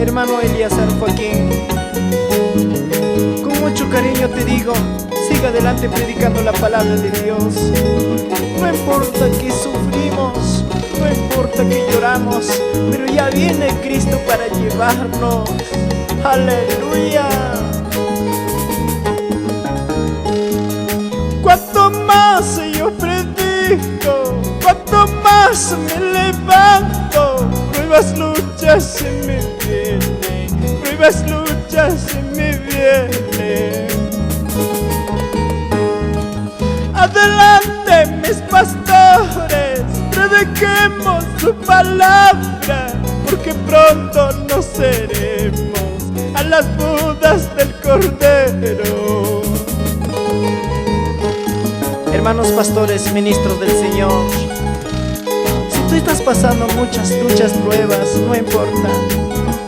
Hermano Elíasar Joaquín, con mucho cariño te digo, siga adelante predicando la palabra de Dios. No importa que sufrimos, no importa que lloramos, pero ya viene Cristo para llevarnos. ¡Aleluya! Cuanto más yo predico, cuanto más me levanto, pruebas, luchas se me vienen, pruebas, luchas se me vienen. Adelante mis pastores, prediquemos su palabra, porque pronto nos seremos a las bodas del Cordero. Hermanos pastores, ministros del Señor, si tú estás pasando muchas luchas, pruebas, no importa,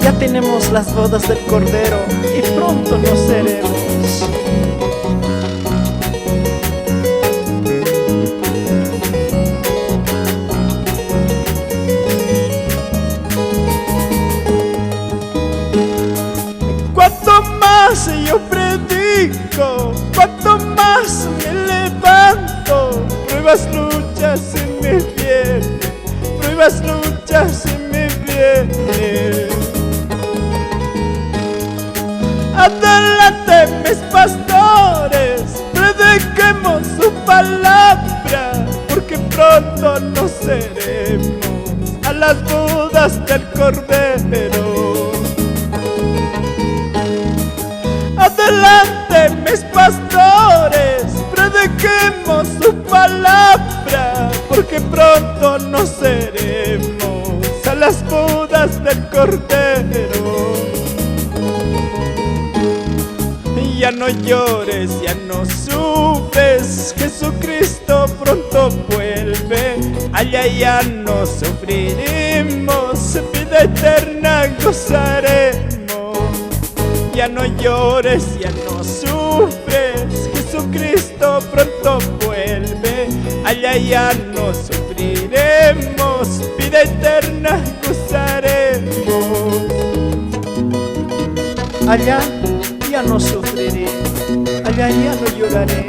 ya tenemos las bodas del Cordero y pronto nos seremos. Cuanto más yo predico, cuanto más me levanto, pruebas, luchas se me vienen, pruebas, luchas se me vienen. Adelante mis pastores, prediquemos su palabra, porque pronto nos seremos a las bodas del Cordero. Adelante mis pastores, prediquemos su palabra, porque pronto nos seremos a las bodas del Cordero. Ya no llores, ya no sufres, Jesucristo pronto vuelve, allá ya no sufriremos, vida eterna gozaremos. Ya no llores, ya no sufres, Jesucristo pronto vuelve, allá ya no sufriremos, vida eterna gozaremos. Allá ya no sufriré, allá ya no lloraré,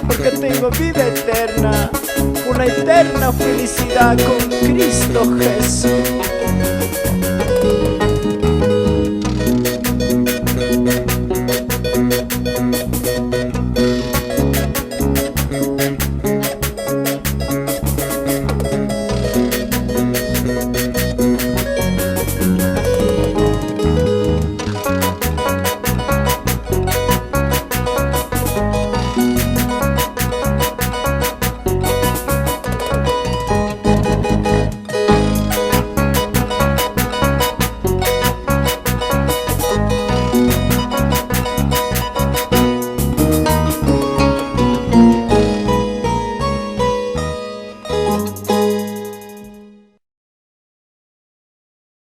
porque tengo vida eterna, una eterna felicidad con Cristo Jesús.